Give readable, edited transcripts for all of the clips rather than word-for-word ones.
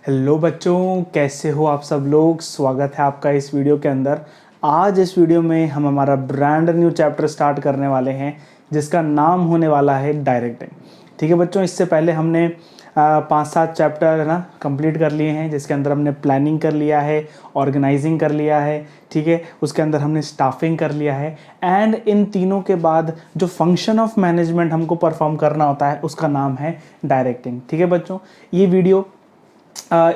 Hello बच्चों, कैसे हो आप सब लोग। स्वागत है आपका इस वीडियो के अंदर। आज इस वीडियो में हम हमारा ब्रांड न्यू चैप्टर स्टार्ट करने वाले हैं जिसका नाम होने वाला है डायरेक्टिंग। ठीक है बच्चों, इससे पहले हमने 5-7 चैप्टर है ना कंप्लीट कर लिए हैं, जिसके अंदर हमने प्लानिंग कर लिया है, ऑर्गेनाइजिंग कर लिया है, ठीक है। उसके अंदर हमने स्टाफिंग कर लिया है एंड इन तीनों के बाद जो फंक्शन ऑफ मैनेजमेंट हमको परफॉर्म करना होता है उसका नाम है डायरेक्टिंग। ठीक है बच्चों, ये वीडियो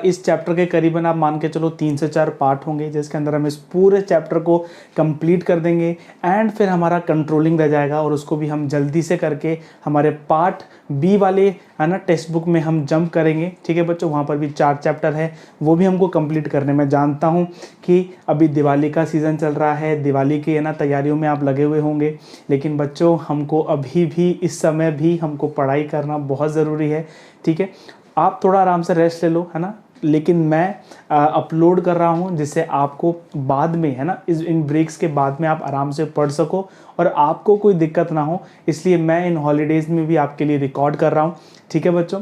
इस चैप्टर के करीबन आप मान के चलो 3 से 4 पार्ट होंगे, जिसके अंदर हम इस पूरे चैप्टर को कंप्लीट कर देंगे एंड फिर हमारा कंट्रोलिंग रह जाएगा और उसको भी हम जल्दी से करके हमारे पार्ट बी वाले है ना टेक्स्ट बुक में हम जंप करेंगे। ठीक है बच्चों, वहाँ पर भी 4 चैप्टर है, वो भी हमको कंप्लीट करने में। जानता हूँ कि अभी दिवाली का सीज़न चल रहा है, दिवाली की है ना तैयारियों में आप लगे हुए होंगे, लेकिन बच्चों हमको अभी भी इस समय भी हमको पढ़ाई करना बहुत ज़रूरी है। ठीक है, आप थोड़ा आराम से रेस्ट ले लो, है ना। लेकिन मैं अपलोड कर रहा हूँ जिससे आपको बाद में है ना इन ब्रेक्स के बाद में आप आराम से पढ़ सको और आपको कोई दिक्कत ना हो, इसलिए मैं इन हॉलीडेज़ में भी आपके लिए रिकॉर्ड कर रहा हूँ। ठीक है बच्चों,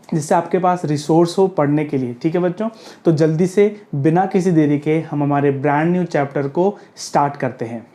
जिससे आपके पास रिसोर्स हो पढ़ने के लिए। ठीक है बच्चों, तो जल्दी से बिना किसी देरी के हम हमारे ब्रांड न्यू चैप्टर को स्टार्ट करते हैं।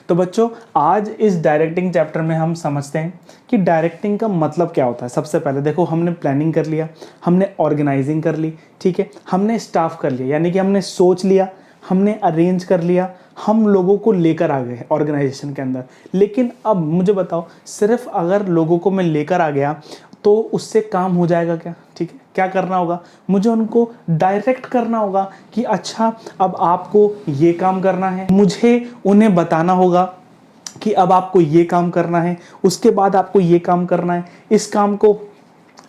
तो बच्चों, आज इस डायरेक्टिंग चैप्टर में हम समझते हैं कि डायरेक्टिंग का मतलब क्या होता है। सबसे पहले देखो, हमने प्लानिंग कर लिया, हमने ऑर्गेनाइजिंग कर ली, ठीक है, हमने स्टाफ कर लिया, यानी कि हमने सोच लिया, हमने अरेंज कर लिया, हम लोगों को लेकर आ गए ऑर्गेनाइजेशन के अंदर। लेकिन अब मुझे बताओ, सिर्फ अगर लोगों को मैं लेकर आ गया तो उससे काम हो जाएगा क्या? ठीक है, क्या करना होगा? मुझे उनको डायरेक्ट करना होगा कि अच्छा अब आपको ये काम करना है, मुझे उन्हें बताना होगा कि अब आपको ये काम करना है, उसके बाद आपको ये काम करना है, इस काम को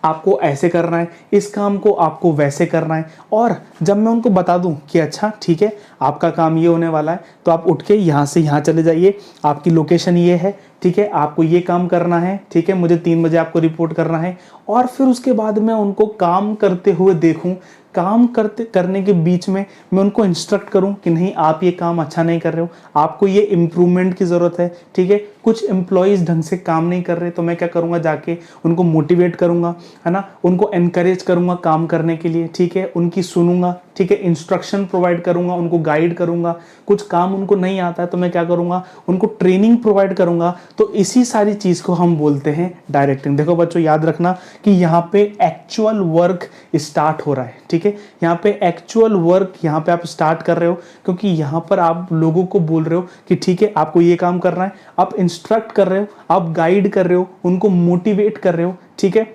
आपको ऐसे करना है, इस काम को आपको वैसे करना है। और जब मैं उनको बता दूं कि अच्छा ठीक है आपका काम ये होने वाला है, तो आप उठ के यहाँ से यहाँ चले जाइए, आपकी लोकेशन ये है, ठीक है, आपको ये काम करना है, ठीक है, मुझे 3 बजे आपको रिपोर्ट करना है। और फिर उसके बाद मैं उनको काम करते हुए देखूं, काम करने के बीच में मैं उनको इंस्ट्रक्ट करूं कि नहीं आप ये काम अच्छा नहीं कर रहे हो, आपको ये इम्प्रूवमेंट की ज़रूरत है। ठीक है, कुछ एम्प्लॉयज़ ढंग से काम नहीं कर रहे, तो मैं क्या करूंगा, जाके उनको मोटिवेट करूंगा, है ना, उनको एनकरेज करूंगा काम करने के लिए। ठीक है, उनकी सुनूंगा, ठीक है, इंस्ट्रक्शन प्रोवाइड करूंगा, उनको गाइड करूंगा। कुछ काम उनको नहीं आता है तो मैं क्या करूंगा, उनको ट्रेनिंग प्रोवाइड करूंगा। तो इसी सारी चीज़ को हम बोलते हैं डायरेक्टिंग। देखो बच्चों, याद रखना कि यहाँ पे एक्चुअल वर्क स्टार्ट हो रहा है। ठीक है, यहाँ पे एक्चुअल वर्क यहाँ पे आप स्टार्ट कर रहे हो, क्योंकि यहाँ पर आप लोगों को बोल रहे हो कि ठीक है आपको ये काम करना है, आप इंस्ट्रक्ट कर रहे हो, आप गाइड कर रहे हो, उनको मोटिवेट कर रहे हो, ठीक है,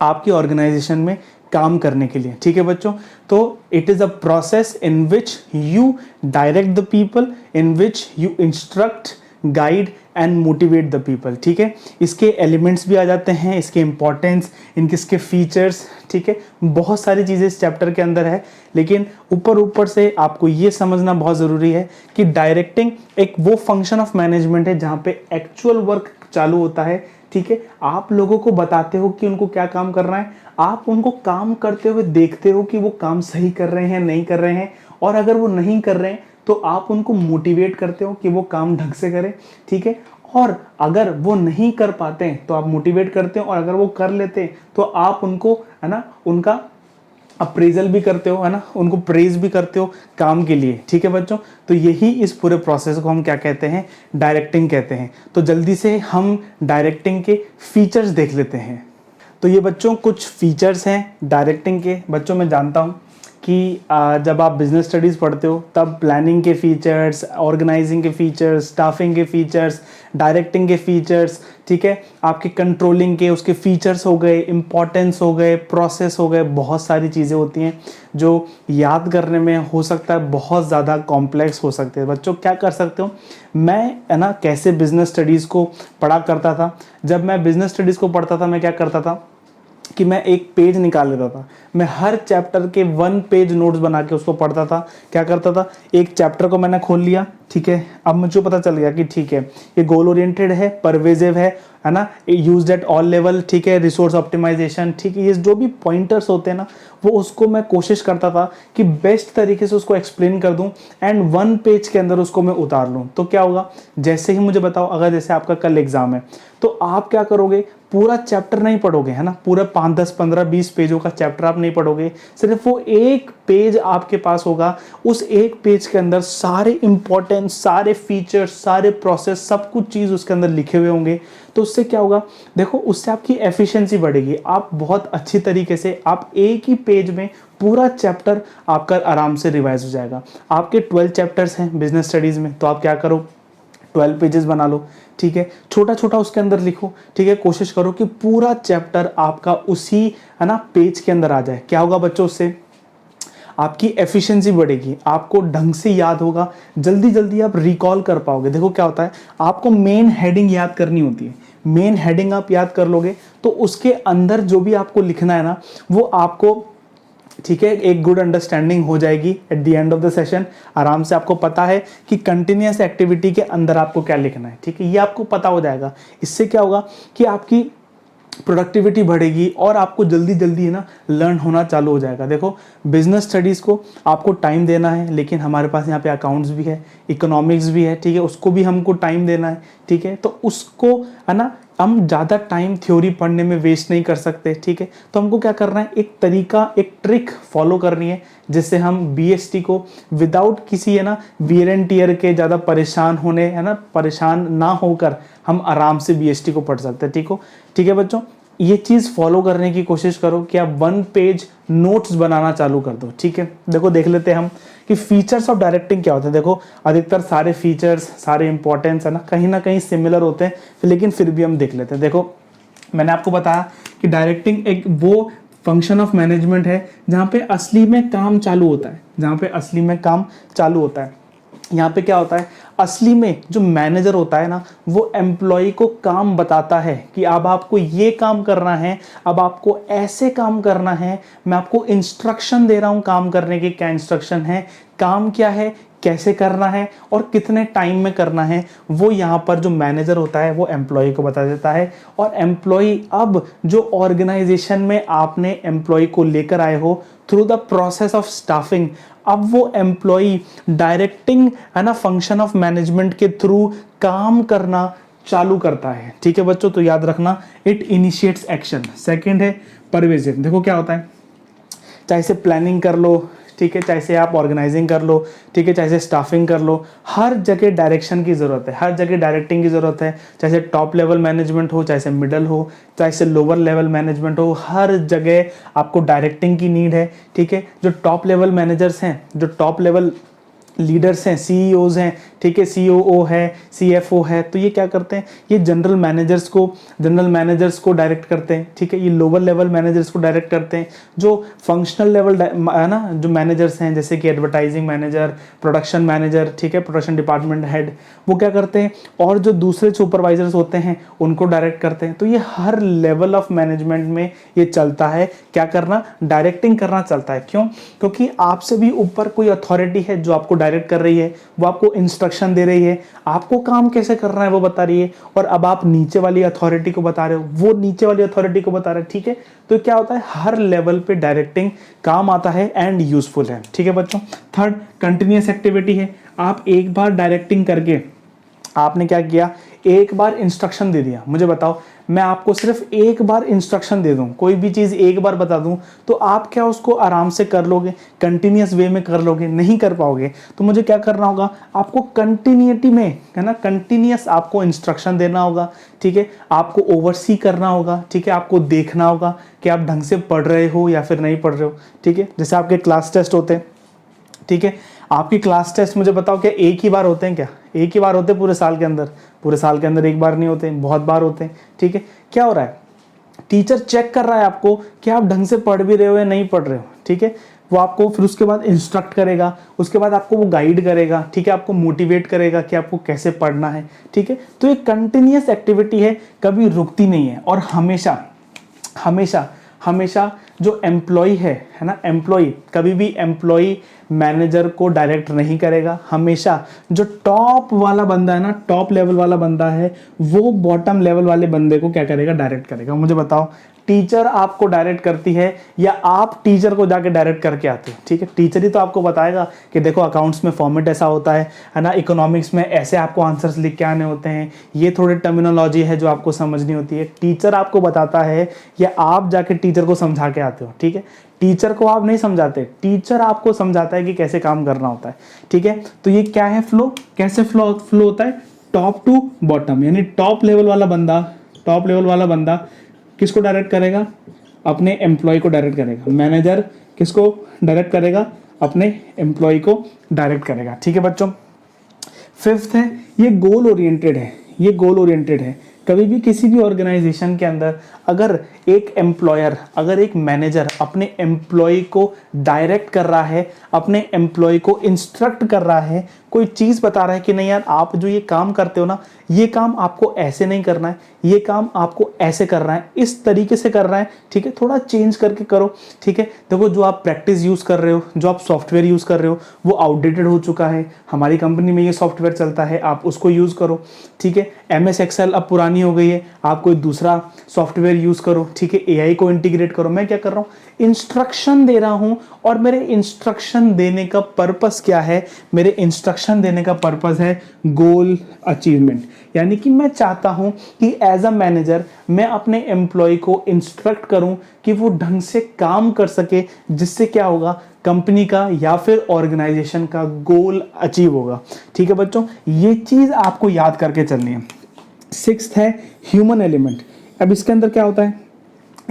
आपकी ऑर्गेनाइजेशन में काम करने के लिए। ठीक है बच्चों, तो it is a process in which you direct the people, in which you instruct, guide and motivate the people. ठीक है, इसके एलिमेंट्स भी आ जाते हैं, इसके इंपॉर्टेंस, इसके फीचर्स, ठीक है, बहुत सारी चीज़ें इस चैप्टर के अंदर है। लेकिन ऊपर से आपको ये समझना बहुत ज़रूरी है कि डायरेक्टिंग एक वो फंक्शन ऑफ मैनेजमेंट है जहाँ पे एक्चुअल वर्क चालू होता है। ठीक है, आप लोगों को बताते हो कि उनको क्या काम करना है, आप उनको काम करते हुए देखते हो कि वो काम सही कर रहे हैं नहीं कर रहे हैं, और अगर वो नहीं कर रहे हैं तो आप उनको मोटिवेट करते हो कि वो काम ढंग से करें। ठीक है, और अगर वो नहीं कर पाते हैं तो आप मोटिवेट करते हो, और अगर वो कर लेते हैं तो आप उनको है ना उनका अप्रेजल भी करते हो, है ना, उनको प्रेज भी करते हो काम के लिए। ठीक है बच्चों, तो यही इस पूरे प्रोसेस को हम क्या कहते हैं, डायरेक्टिंग कहते हैं। तो जल्दी से हम डायरेक्टिंग के फीचर्स देख लेते हैं। तो ये बच्चों कुछ फीचर्स हैं डायरेक्टिंग के। बच्चों मैं जानता हूँ कि जब आप बिजनेस स्टडीज़ पढ़ते हो तब प्लानिंग के फीचर्स, ऑर्गेनाइजिंग के फीचर्स, स्टाफिंग के फीचर्स, डायरेक्टिंग के फीचर्स, ठीक है, आपके कंट्रोलिंग के उसके फीचर्स हो गए, इंपॉर्टेंस हो गए, प्रोसेस हो गए, बहुत सारी चीज़ें होती हैं जो याद करने में हो सकता है बहुत ज़्यादा कॉम्प्लेक्स हो सकते हैं। बच्चों क्या कर सकते हो, मैं है ना कैसे बिजनेस स्टडीज़ को पढ़ा करता था। जब मैं बिजनेस स्टडीज़ को पढ़ता था मैं क्या करता था कि मैं एक पेज निकाल लेता था, मैं हर चैप्टर के 1 पेज नोट्स बना के उसको पढ़ता था। क्या करता था, एक चैप्टर को मैंने खोल लिया, ठीक है, अब मुझे पता चल गया कि ठीक है ये गोल ओरिएंटेड है, परवेजिव है ना, यूज्ड एट ऑल लेवल, ठीक है, रिसोर्स ऑप्टिमाइजेशन, ठीक है, ये जो भी पॉइंटर्स होते हैं ना, वो उसको मैं कोशिश करता था कि बेस्ट तरीके से उसको एक्सप्लेन कर दूं एंड 1 पेज के अंदर उसको मैं उतार लूं। तो क्या होगा, जैसे ही मुझे बताओ, अगर जैसे आपका कल एग्जाम है तो आप क्या करोगे, पूरा चैप्टर नहीं पढ़ोगे, है ना, पूरा 5, 10, 15, 20 पेजों का चैप्टर आप नहीं पढ़ोगे, सिर्फ वो एक पेज आपके पास होगा। उस एक पेज के अंदर सारे इंपॉर्टेंट, सारे फीचर्स, सारे प्रोसेस, सब कुछ चीज़ उसके अंदर लिखे हुए होंगे। तो उससे क्या होगा, देखो, उससे आपकी एफिशिएंसी बढ़ेगी, आप बहुत अच्छी तरीके से आप एक ही पेज में पूरा चैप्टर आपका आराम से रिवाइज हो जाएगा। आपके 12 चैप्टर्स हैं बिजनेस स्टडीज़ में, तो आप क्या करो, 12 पेजेस बना लो, ठीक है, छोटा छोटा उसके अंदर लिखो, ठीक है, कोशिश करो कि पूरा चैप्टर आपका उसी, है ना, पेज के अंदर आ जाए। क्या होगा बच्चों, उससे आपकी एफिशिएंसी बढ़ेगी, आपको ढंग से याद होगा, जल्दी जल्दी आप रिकॉल कर पाओगे। देखो क्या होता है, आपको मेन हेडिंग याद करनी होती है, मेन हेडिंग आप याद कर लोगे तो उसके अंदर जो भी आपको लिखना है ना, वो आपको, ठीक है, एक गुड अंडरस्टैंडिंग हो जाएगी at the end of the session. आराम से आपको पता है कि कंटिन्यूअस एक्टिविटी के अंदर आपको क्या लिखना है, ठीक है, ये आपको पता हो जाएगा। इससे क्या होगा कि आपकी प्रोडक्टिविटी बढ़ेगी और आपको जल्दी जल्दी, है ना, लर्न होना चालू हो जाएगा। देखो, बिजनेस स्टडीज़ को आपको टाइम देना है, लेकिन हमारे पास यहाँ पे अकाउंट्स भी है, इकोनॉमिक्स भी है, ठीक है, उसको भी हमको टाइम देना है, ठीक है, तो उसको, है ना, हम ज़्यादा टाइम थ्योरी पढ़ने में वेस्ट नहीं कर सकते, ठीक है। तो हमको क्या करना है, एक तरीका, एक ट्रिक फॉलो करनी है, जिससे हम बीएसटी को विदाउट किसी, है ना, वियर एंड टियर के ज़्यादा परेशान होने, है ना, परेशान ना होकर हम आराम से बीएसटी को पढ़ सकते हैं। ठीक है बच्चों, ये चीज़ फॉलो करने की कोशिश करो कि आप 1 पेज नोट्स बनाना चालू कर दो, ठीक है। देखो, देख लेते हैं हम कि फीचर्स ऑफ डायरेक्टिंग क्या होते हैं। देखो, अधिकतर सारे फीचर्स, सारे इंपॉर्टेंस, है ना कहीं सिमिलर होते हैं, लेकिन फिर भी हम देख लेते हैं। देखो, मैंने आपको बताया कि डायरेक्टिंग एक वो फंक्शन ऑफ मैनेजमेंट है जहाँ पे असली में काम चालू होता है, जहाँ पे असली में काम चालू होता है। यहाँ पे क्या होता है, असली में जो मैनेजर होता है ना, वो एम्प्लॉय को काम बताता है कि अब आपको ये काम करना है, अब आपको ऐसे काम करना है, मैं आपको इंस्ट्रक्शन दे रहा हूँ काम करने के। क्या इंस्ट्रक्शन है, काम क्या है, कैसे करना है और कितने टाइम में करना है, वो यहाँ पर जो मैनेजर होता है वो एम्प्लॉय को बता देता है। और एम्प्लॉय, अब जो ऑर्गेनाइजेशन में आपने एम्प्लॉय को लेकर आए हो through the process of staffing, अब वो एम्प्लॉय डायरेक्टिंग, है ना, फंक्शन ऑफ मैनेजमेंट के थ्रू काम करना चालू करता है। ठीक है बच्चों, तो याद रखना, इट इनिशिएट्स एक्शन। सेकंड है परवेजिव। देखो क्या होता है, चाहे से प्लानिंग कर लो, ठीक है, चाहे से आप ऑर्गेनाइजिंग कर लो, ठीक है, चाहे से स्टाफिंग कर लो, हर जगह डायरेक्शन की ज़रूरत है, हर जगह डायरेक्टिंग की ज़रूरत है। चाहे से टॉप लेवल मैनेजमेंट हो, चाहे से मिडल हो, चाहे से लोअर लेवल मैनेजमेंट हो, हर जगह आपको डायरेक्टिंग की नीड है। ठीक है, जो टॉप लेवल मैनेजर्स हैं, जो टॉप लेवल लीडर्स हैं, सीईओज हैं, ठीक है, सीओओ है, सीएफओ है, तो ये क्या करते हैं, ये जनरल मैनेजर्स को डायरेक्ट करते हैं। ठीक है, ये लोअर लेवल मैनेजर्स को डायरेक्ट करते हैं। जो फंक्शनल लेवल, है ना, जो मैनेजर्स हैं, जैसे कि एडवर्टाइजिंग मैनेजर, प्रोडक्शन मैनेजर, ठीक है, प्रोडक्शन डिपार्टमेंट हेड, वो क्या करते हैं, और जो दूसरे सुपरवाइजर्स होते हैं उनको डायरेक्ट करते हैं। तो ये हर लेवल ऑफ मैनेजमेंट में ये चलता है, क्या करना, डायरेक्टिंग करना चलता है। क्यों? क्योंकि आपसे भी ऊपर कोई अथॉरिटी है जो आपको डायरेक्ट कर रही है, वो आपको इंस्ट्रक्शन दे रही है, आपको काम कैसे करना है वो बता रही है, और अब आप नीचे वाली अथॉरिटी को बता रहे हो, वो नीचे वाली अथॉरिटी को बता रहे हैं। ठीक है, तो क्या होता है, हर लेवल पे डायरेक्टिंग काम आता है एंड यूजफुल है। ठीक है बच्चों, थर्ड कंटिन्यूअस एक्टिविटी है। आप एक बार डायरेक्टिंग करके आपने क्या किया, एक बार इंस्ट्रक्शन दे दिया। मुझे बताओ, मैं आपको सिर्फ एक बार इंस्ट्रक्शन दे दूं, कोई भी चीज़ एक बार बता दूं, तो आप क्या उसको आराम से कर लोगे, कंटिन्यूअस वे में कर लोगे? नहीं कर पाओगे। तो मुझे क्या करना होगा, आपको कंटिन्यूटी में, है ना, कंटिन्यूअस आपको इंस्ट्रक्शन देना होगा। ठीक है, आपको ओवरसी करना होगा। ठीक है, आपको देखना होगा कि आप ढंग से पढ़ रहे हो या फिर नहीं पढ़ रहे हो। ठीक है, जैसे आपके क्लास टेस्ट होते हैं, ठीक है, आपकी क्लास टेस्ट मुझे बताओ, क्या एक ही बार होते हैं? क्या एक ही बार होते हैं पूरे साल के अंदर? पूरे साल के अंदर एक बार नहीं होते, बहुत बार होते हैं। ठीक है, क्या हो रहा है, टीचर चेक कर रहा है आपको कि आप ढंग से पढ़ भी रहे हो या नहीं पढ़ रहे हो। ठीक है, वो आपको फिर उसके बाद इंस्ट्रक्ट करेगा, उसके बाद आपको वो गाइड करेगा, ठीक है, आपको मोटिवेट करेगा कि आपको कैसे पढ़ना है। ठीक है, तो ये कंटिन्यूअस एक्टिविटी है, कभी रुकती नहीं है, और हमेशा हमेशा हमेशा जो एम्प्लॉय है ना, एम्प्लॉय कभी भी एम्प्लॉय मैनेजर को डायरेक्ट नहीं करेगा। हमेशा जो टॉप वाला बंदा है ना, टॉप लेवल वाला बंदा है, वो बॉटम लेवल वाले बंदे को क्या करेगा, डायरेक्ट करेगा। मुझे बताओ, टीचर आपको डायरेक्ट करती है या आप टीचर को जाके डायरेक्ट करके आते हो? ठीक है, टीचर ही तो आपको बताएगा कि देखो अकाउंट्स में फॉर्मेट ऐसा होता है ना, इकोनॉमिक्स में ऐसे आपको आंसर्स लिख के आने होते हैं, ये थोड़ी टर्मिनोलॉजी है जो आपको समझनी होती है। टीचर आपको बताता है या आप जाके टीचर को समझा के आते हो? ठीक है, टीचर को आप नहीं समझाते, टीचर आपको समझाता है कि कैसे काम करना होता है। ठीक है, तो ये क्या है, फ्लो। कैसे फ्लो होता है, टॉप टू बॉटम, यानी टॉप लेवल वाला बंदा किसको डायरेक्ट करेगा, अपने एम्प्लॉय को डायरेक्ट करेगा। मैनेजर किसको डायरेक्ट करेगा, अपने एम्प्लॉय को डायरेक्ट करेगा। ठीक है बच्चों, फिफ्थ है, ये गोल ओरिएंटेड है। कभी भी किसी भी ऑर्गेनाइजेशन के अंदर अगर एक एम्प्लॉयर, अगर एक मैनेजर अपने एम्प्लॉय को डायरेक्ट कर रहा है, अपने एम्प्लॉय को इंस्ट्रक्ट कर रहा है, कोई चीज़ बता रहा है कि नहीं यार आप जो ये काम करते हो ना, ये काम आपको ऐसे नहीं करना है, ये काम आपको ऐसे करना है, इस तरीके से करना है। ठीक है, थोड़ा चेंज करके करो। ठीक है, देखो जो आप प्रैक्टिस यूज़ कर रहे हो, जो आप सॉफ्टवेयर यूज़ कर रहे हो, वो आउटडेटेड हो चुका है। हमारी कंपनी में ये सॉफ्टवेयर चलता है, आप उसको यूज़ करो। ठीक है, MS एक्सेल अब पुरानी हो गई है, आप कोई दूसरा सॉफ्टवेयर यूज़ करो। ठीक है, AI को इंटीग्रेट करो। मैं क्या कर रहा हूँ, इंस्ट्रक्शन दे रहा हूँ, और मेरे इंस्ट्रक्शन देने का पर्पस क्या है, मेरे इंस्ट्रक्शन देने का पर्पस है गोल अचीवमेंट। यानी कि मैं चाहता हूं कि एज अ मैनेजर मैं अपने एम्प्लॉय को इंस्ट्रक्ट करूं कि वो ढंग से काम कर सके, जिससे क्या होगा, कंपनी का या फिर ऑर्गेनाइजेशन का गोल अचीव होगा। ठीक है बच्चों, ये चीज आपको याद करके चलनी है। सिक्स्थ है ह्यूमन एलिमेंट। अब इसके अंदर क्या होता है,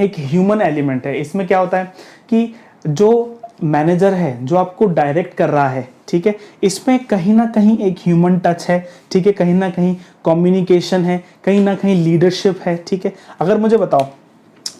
एक ह्यूमन एलिमेंट है। इसमें क्या होता है कि जो मैनेजर है, जो आपको डायरेक्ट कर रहा है, ठीक है, इसमें कहीं ना कहीं एक ह्यूमन टच है। ठीक है, कहीं ना कहीं कम्युनिकेशन है, कहीं ना कहीं लीडरशिप है। ठीक है, अगर मुझे बताओ,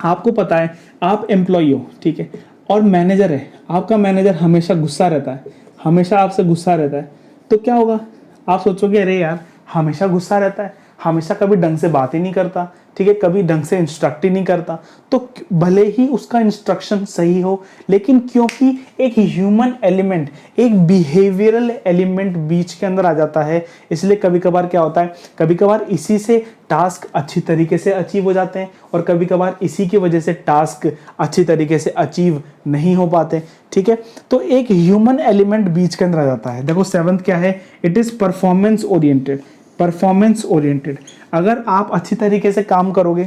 आपको पता है आप एम्प्लॉय हो, ठीक है, और मैनेजर है, आपका मैनेजर हमेशा गुस्सा रहता है, हमेशा आपसे गुस्सा रहता है, तो क्या होगा, आप सोचोगे अरे यार हमेशा गुस्सा रहता है, हमेशा कभी ढंग से बात ही नहीं करता, ठीक है, कभी ढंग से इंस्ट्रक्ट ही नहीं करता, तो भले ही उसका इंस्ट्रक्शन सही हो, लेकिन क्योंकि एक ह्यूमन एलिमेंट, एक बिहेवियरल एलिमेंट बीच के अंदर आ जाता है, इसलिए कभी कभार क्या होता है, कभी कभार इसी से टास्क अच्छी तरीके से अचीव हो जाते हैं, और कभी कभार इसी की वजह से टास्क अच्छी तरीके से अचीव नहीं हो पाते। ठीक है, तो एक ह्यूमन एलिमेंट बीच के अंदर आ जाता है। देखो सेवंथ क्या है, it is performance oriented. Performance oriented, अगर आप अच्छी तरीके से काम करोगे,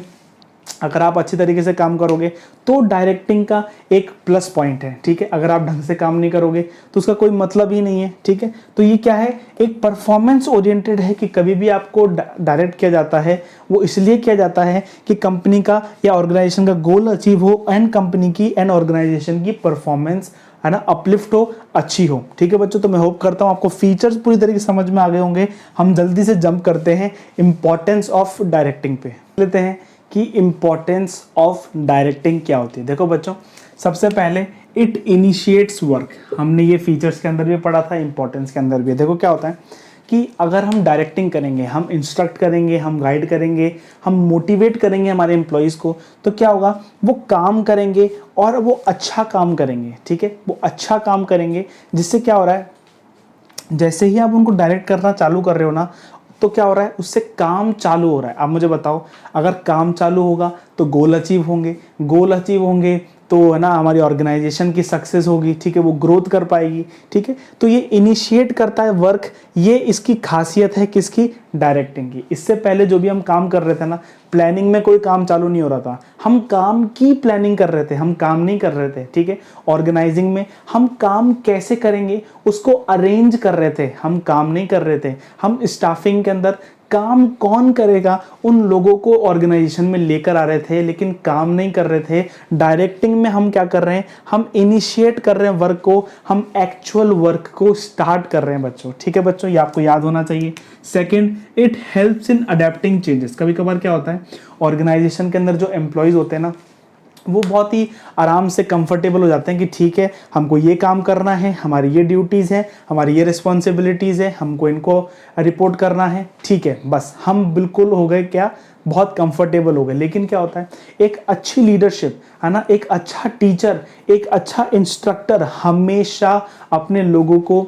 अगर आप अच्छी तरीके से काम करोगे तो डायरेक्टिंग का एक प्लस पॉइंट है। ठीक है, अगर आप ढंग से काम नहीं करोगे तो उसका कोई मतलब ही नहीं है। ठीक है, तो ये क्या है, एक परफॉर्मेंस ओरिएंटेड है कि कभी भी आपको डायरेक्ट किया जाता है वो इसलिए किया जाता है कि कंपनी का या ऑर्गेनाइजेशन का गोल अचीव हो, एंड कंपनी की एंड ऑर्गेनाइजेशन की परफॉर्मेंस है ना अपलिफ्ट हो, अच्छी हो। ठीक है बच्चों, तो मैं होप करता हूं आपको फीचर्स पूरी तरीके से समझ में आ गए होंगे। हम जल्दी से जंप करते हैं इंपॉर्टेंस ऑफ डायरेक्टिंग पे, लेते हैं कि इंपॉर्टेंस ऑफ डायरेक्टिंग क्या होती है। देखो बच्चों, सबसे पहले इट इनिशिएट्स वर्क, हमने ये फीचर्स के अंदर भी पढ़ा था, इंपॉर्टेंस के अंदर भी। देखो क्या होता है कि अगर हम डायरेक्टिंग करेंगे, हम इंस्ट्रक्ट करेंगे, हम गाइड करेंगे, हम मोटिवेट करेंगे हमारे एम्प्लॉयज़ को, तो क्या होगा, वो काम करेंगे और वो अच्छा काम करेंगे। ठीक है, वो अच्छा काम करेंगे, जिससे क्या हो रहा है, जैसे ही आप उनको डायरेक्ट करना चालू कर रहे हो ना, तो क्या हो रहा है, उससे काम चालू हो रहा है। आप मुझे बताओ, अगर काम चालू होगा तो गोल अचीव होंगे, गोल अचीव होंगे तो है ना हमारी ऑर्गेनाइजेशन की सक्सेस होगी। ठीक है, वो ग्रोथ कर पाएगी। ठीक है, तो ये इनिशिएट करता है वर्क, ये इसकी खासियत है किसकी, डायरेक्टिंग की। इससे पहले जो भी हम काम कर रहे थे ना, प्लानिंग में कोई काम चालू नहीं हो रहा था, हम काम की प्लानिंग कर रहे थे, हम काम नहीं कर रहे थे। ठीक है, ऑर्गेनाइजिंग में हम काम कैसे करेंगे उसको अरेंज कर रहे थे, हम काम नहीं कर रहे थे। हम स्टाफिंग के अंदर काम कौन करेगा उन लोगों को ऑर्गेनाइजेशन में लेकर आ रहे थे, लेकिन काम नहीं कर रहे थे। डायरेक्टिंग में हम क्या कर रहे हैं, हम इनिशिएट कर रहे हैं वर्क को, हम एक्चुअल वर्क को स्टार्ट कर रहे हैं बच्चों। ठीक है बच्चों, ये आपको याद होना चाहिए। Second, it helps in adapting changes. कभी कभार क्या होता है, ऑर्गेनाइजेशन के अंदर जो एम्प्लॉयज होते हैं ना, वो बहुत ही आराम से कंफर्टेबल हो जाते हैं कि ठीक है, हमको ये काम करना है, हमारी ये ड्यूटीज़ हैं, हमारी ये रिस्पॉन्सिबिलिटीज़ है, हमको इनको रिपोर्ट करना है, ठीक है, बस हम बिल्कुल हो गए क्या, बहुत कंफर्टेबल हो गए। लेकिन क्या होता है, एक अच्छी लीडरशिप है ना, एक अच्छा टीचर, एक अच्छा इंस्ट्रक्टर हमेशा अपने लोगों को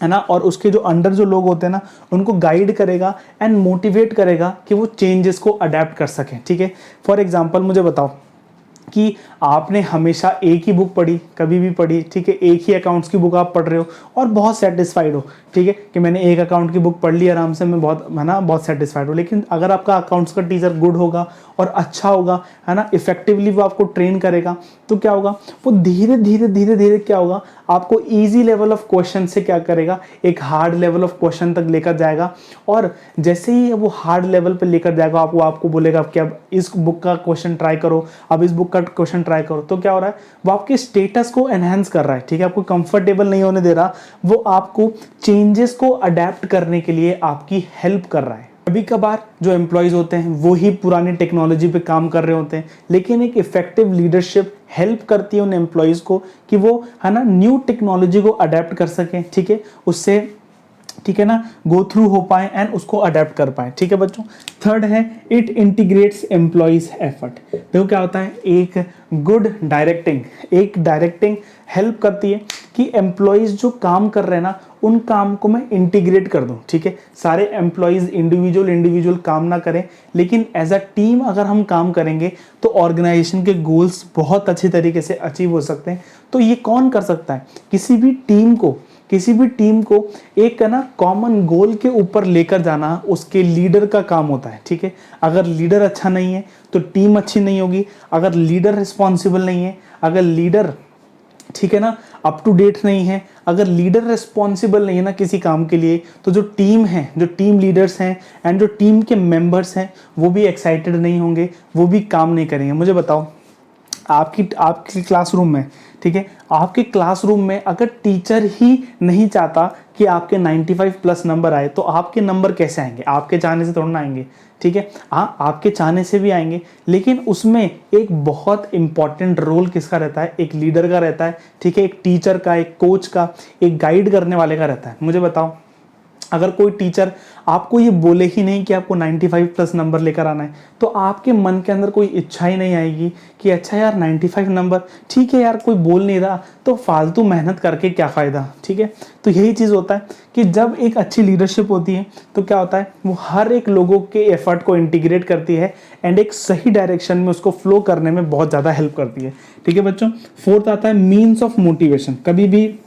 है ना, और उसके जो अंडर जो लोग होते हैं ना, उनको गाइड करेगा एंड मोटिवेट करेगा कि वो चेंजेस को अडेप्ट कर सकें। ठीक है, फॉर एग्जांपल मुझे बताओ कि आपने हमेशा एक ही बुक पढ़ी, कभी भी पढ़ी, ठीक है, एक ही अकाउंट्स की बुक आप पढ़ रहे हो और बहुत सेटिस्फाइड हो, ठीक है, कि मैंने एक अकाउंट की बुक पढ़ ली आराम से, मैं बहुत है ना बहुत सेटिस्फाइड हूँ। लेकिन अगर आपका अकाउंट्स का टीचर गुड होगा और अच्छा होगा, है ना, इफेक्टिवली वो आपको ट्रेन करेगा, तो क्या होगा, वो धीरे धीरे धीरे धीरे क्या होगा, आपको ईजी लेवल ऑफ क्वेश्चन से क्या करेगा, एक हार्ड लेवल ऑफ क्वेश्चन तक लेकर जाएगा। और जैसे ही वो हार्ड लेवल पे लेकर जाएगा, आपको बोलेगा कि अब इस बुक का क्वेश्चन ट्राई करो, अब इस बुक का क्वेश्चन ट्राई करो, तो क्या हो रहा है, वो आपके स्टेटस को एनहांस कर रहा है। ठीक है, आपको कंफर्टेबल नहीं होने दे रहा, वो आपको चेंजेस को अडेप्ट करने के लिए आपकी हेल्प कर रहा है। कभी कभार जो एम्प्लॉयज़ होते हैं वो ही पुरानी टेक्नोलॉजी पे काम कर रहे होते हैं, लेकिन एक इफेक्टिव लीडरशिप हेल्प करती है उन एम्प्लॉयज़ को कि वो है ना न्यू टेक्नोलॉजी को अडेप्ट कर सकें, ठीक है, उससे ठीक है ना गो थ्रू हो पाए एंड उसको अडेप्ट कर पाए। ठीक है बच्चों, थर्ड है इट इंटीग्रेट्स एम्प्लॉयज एफर्ट। देखो क्या होता है, एक गुड डायरेक्टिंग हेल्प करती है कि एम्प्लॉयज जो काम कर रहे हैं ना, उन काम को मैं इंटीग्रेट कर दूं। ठीक है, सारे एम्प्लॉयज इंडिविजुअल काम ना करें, लेकिन एज अ टीम अगर हम काम करेंगे तो ऑर्गेनाइजेशन के गोल्स बहुत अच्छी तरीके से अचीव हो सकते हैं। तो ये कौन कर सकता है, किसी भी टीम को एक ना कॉमन गोल के ऊपर लेकर जाना उसके लीडर का काम होता है। ठीक है, अगर लीडर अच्छा नहीं है तो टीम अच्छी नहीं होगी, अगर लीडर रिस्पॉन्सिबल नहीं है, अगर लीडर ठीक है ना अप टू डेट नहीं है, अगर लीडर रिस्पॉन्सिबल नहीं है ना किसी काम के लिए, तो जो टीम है, जो टीम लीडर्स हैं एंड जो टीम के मेंबर्स हैं, वो भी एक्साइटेड नहीं होंगे, वो भी काम नहीं करेंगे। मुझे बताओ, आपकी क्लासरूम में, ठीक है, आपके क्लासरूम में अगर टीचर ही नहीं चाहता कि आपके 95 प्लस नंबर आए, तो आपके नंबर कैसे आएंगे, आपके चाहने से थोड़ा ना आएंगे। ठीक है, हाँ आपके चाहने से भी आएंगे, लेकिन उसमें एक बहुत इंपॉर्टेंट रोल किसका रहता है, एक लीडर का रहता है। ठीक है, एक टीचर का, एक कोच का, एक गाइड करने वाले का रहता है। मुझे बताओ, अगर कोई टीचर आपको ये बोले ही नहीं कि आपको 95 प्लस नंबर लेकर आना है, तो आपके मन के अंदर कोई इच्छा ही नहीं आएगी कि अच्छा यार 95 नंबर, ठीक है यार कोई बोल नहीं रहा तो फालतू मेहनत करके क्या फ़ायदा। ठीक है, तो यही चीज़ होता है कि जब एक अच्छी लीडरशिप होती है तो क्या होता है, वो हर एक लोगों के एफर्ट को इंटीग्रेट करती है एंड एक सही डायरेक्शन में उसको फ्लो करने में बहुत ज़्यादा हेल्प करती है। ठीक है बच्चों, फोर्थ आता है मीन्स ऑफ मोटिवेशन। कभी भी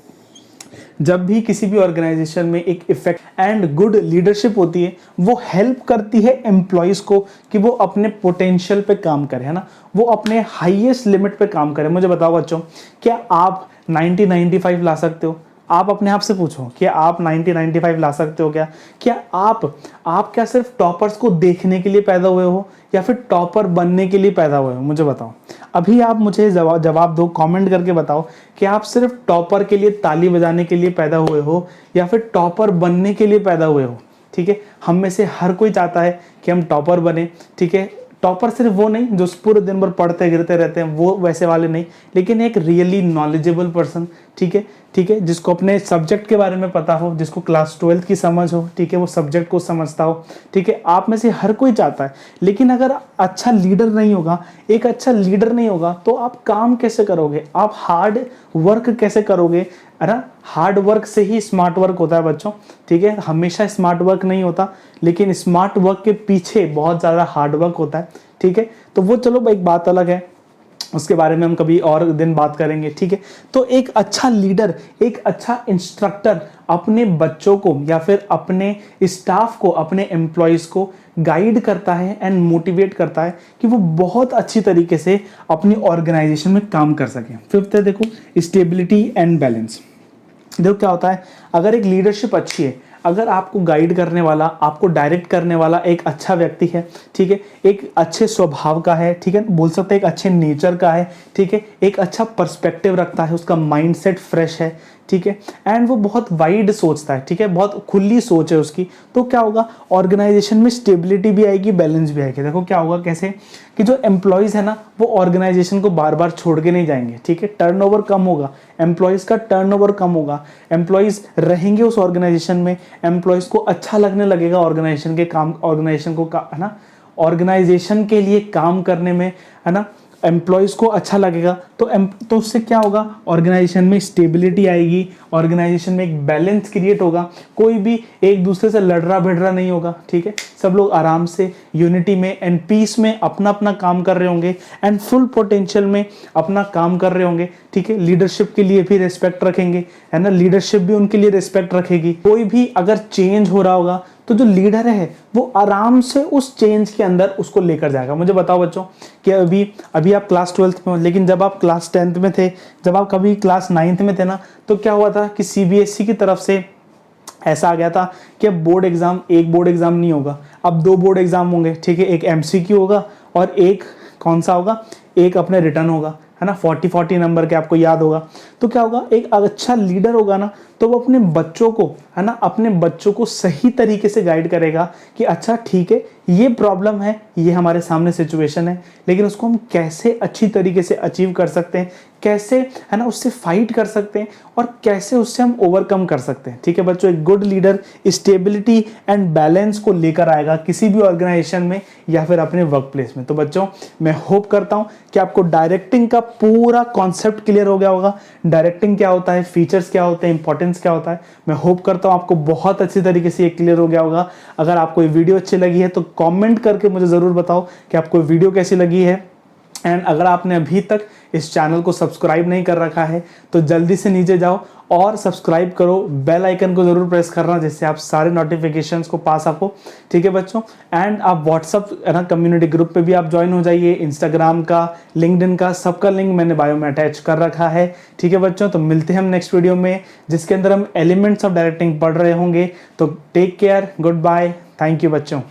जब भी किसी भी ऑर्गेनाइजेशन में एक इफेक्ट एंड गुड लीडरशिप होती है, वो हेल्प करती है एम्प्लॉयज को कि वो अपने पोटेंशियल पे काम करें, है ना, वो अपने हाईएस्ट लिमिट पे काम करें। मुझे बताओ बच्चों, क्या आप 95 ला सकते हो? आप अपने आप से पूछो कि आप 95 ला सकते हो क्या आप क्या सिर्फ टॉपर्स को देखने के लिए पैदा हुए हो या फिर टॉपर बनने के लिए पैदा हुए हो? मुझे बताओ, अभी आप मुझे जवाब दो, कमेंट करके बताओ कि आप सिर्फ टॉपर के लिए ताली बजाने के लिए पैदा हुए हो या फिर टॉपर बनने के लिए पैदा हुए हो। ठीक है, हम में से हर कोई चाहता है कि हम टॉपर बने। ठीक है, टॉपर सिर्फ वो नहीं जो पूरे दिन भर पढ़ते गिरते रहते हैं, वो वैसे वाले नहीं, लेकिन एक रियली नॉलेजेबल पर्सन। ठीक है, जिसको अपने सब्जेक्ट के बारे में पता हो, जिसको क्लास 12th की समझ हो, ठीक है, वो सब्जेक्ट को समझता हो। ठीक है, आप में से हर कोई चाहता है, लेकिन अगर अच्छा लीडर नहीं होगा, एक अच्छा लीडर नहीं होगा, तो आप काम कैसे करोगे, आप हार्ड वर्क कैसे करोगे? है ना, हार्ड वर्क से ही स्मार्ट वर्क होता है बच्चों। ठीक है, हमेशा स्मार्ट वर्क नहीं होता, लेकिन स्मार्ट वर्क के पीछे बहुत ज़्यादा हार्ड वर्क होता है। ठीक है, तो वो चलो एक बात अलग है, उसके बारे में हम कभी और दिन बात करेंगे। ठीक है, तो एक अच्छा लीडर, एक अच्छा इंस्ट्रक्टर अपने बच्चों को या फिर अपने स्टाफ को, अपने एम्प्लॉयज़ को गाइड करता है एंड मोटिवेट करता है कि वो बहुत अच्छी तरीके से अपनी ऑर्गेनाइजेशन में काम कर सकें। फिफ्थ है देखो, स्टेबिलिटी एंड बैलेंस। देखो क्या होता है, अगर एक लीडरशिप अच्छी है, अगर आपको गाइड करने वाला, आपको डायरेक्ट करने वाला एक अच्छा व्यक्ति है, ठीक है, एक अच्छे स्वभाव का है, ठीक है, बोल सकते हैं एक अच्छे नेचर का है, ठीक है, एक अच्छा पर्सपेक्टिव रखता है, उसका माइंडसेट फ्रेश है, ठीक है, एंड वो बहुत वाइड सोचता है, ठीक है, बहुत खुली सोच है उसकी, तो क्या होगा, ऑर्गेनाइजेशन में स्टेबिलिटी भी आएगी, बैलेंस भी आएगी। देखो क्या होगा, कैसे कि जो एम्प्लॉयज़ है ना वो ऑर्गेनाइजेशन को बार बार छोड़ के नहीं जाएंगे, ठीक है, टर्नओवर कम होगा, एम्प्लॉयज़ का टर्नओवर कम होगा, एम्प्लॉयज़ रहेंगे उस ऑर्गेनाइजेशन में, एम्प्लॉयज़ को अच्छा लगने लगेगा ऑर्गेनाइजेशन के काम, ऑर्गेनाइजेशन को है ना, ऑर्गेनाइजेशन के लिए काम करने में, है ना, एम्प्लॉयज़ को अच्छा लगेगा, तो उससे क्या होगा, ऑर्गेनाइजेशन में स्टेबिलिटी आएगी, ऑर्गेनाइजेशन में एक बैलेंस क्रिएट होगा, कोई भी एक दूसरे से लड़ भिड़ नहीं होगा, ठीक है, सब लोग आराम से यूनिटी में एंड पीस में अपना अपना काम कर रहे होंगे एंड फुल पोटेंशियल में अपना काम कर रहे होंगे, ठीक है, लीडरशिप के लिए भी रिस्पेक्ट रखेंगे, है ना, लीडरशिप भी उनके लिए रिस्पेक्ट रखेगी। कोई भी अगर चेंज हो रहा होगा तो जो लीडर है वो आराम से उस चेंज के अंदर उसको लेकर जाएगा। मुझे बताओ बच्चों कि अभी आप क्लास 12th में हो, लेकिन जब आप क्लास 10th में थे, जब आप कभी क्लास 9th में थे ना, तो क्या हुआ था कि सीबीएसई की तरफ से ऐसा आ गया था कि अब बोर्ड एग्जाम, एक बोर्ड एग्जाम नहीं होगा, अब 2 बोर्ड एग्जाम होंगे, ठीक है, एक एमसीक्यू होगा और एक कौन सा होगा, एक अपने रिटर्न होगा, है ना, 40 नंबर के, आपको याद होगा। तो क्या होगा, एक अच्छा लीडर होगा ना तो वो अपने बच्चों को, है ना, अपने बच्चों को सही तरीके से गाइड करेगा कि अच्छा ठीक है, ये प्रॉब्लम है, ये हमारे सामने सिचुएशन है, लेकिन उसको हम कैसे अच्छी तरीके से अचीव कर सकते हैं, कैसे, है ना, उससे फाइट कर सकते हैं और कैसे उससे हम ओवरकम कर सकते हैं, ठीक है बच्चों। एक good leader stability and balance को लेकर आएगा किसी भी ऑर्गेनाइजेशन में या फिर अपने वर्क प्लेस में। तो बच्चों मैं होप करता हूं कि आपको डायरेक्टिंग का पूरा कॉन्सेप्ट क्लियर हो गया होगा, डायरेक्टिंग क्या होता है, फीचर्स क्या होते हैं, इंपॉर्टेंस क्या होता है। मैं होप करता हूं आपको बहुत अच्छी तरीके से ये क्लियर हो गया होगा। अगर आपको ये वीडियो अच्छी लगी है तो कमेंट करके मुझे ज़रूर बताओ कि आपको वीडियो कैसी लगी है। एंड अगर आपने अभी तक इस चैनल को सब्सक्राइब नहीं कर रखा है तो जल्दी से नीचे जाओ और सब्सक्राइब करो, बेल आइकन को जरूर प्रेस करना जिससे आप सारे नोटिफिकेशंस को पा सको, ठीक है बच्चों। एंड आप व्हाट्सअप, है ना, कम्युनिटी ग्रुप पे भी आप ज्वाइन हो जाइए, इंस्टाग्राम का, लिंक्डइन का, सबका लिंक मैंने बायो में अटैच कर रखा है, ठीक है बच्चों। तो मिलते हैं हम नेक्स्ट वीडियो में जिसके अंदर हम एलिमेंट्स ऑफ डायरेक्टिंग पढ़ रहे होंगे। तो take care, goodbye, thank you बच्चों।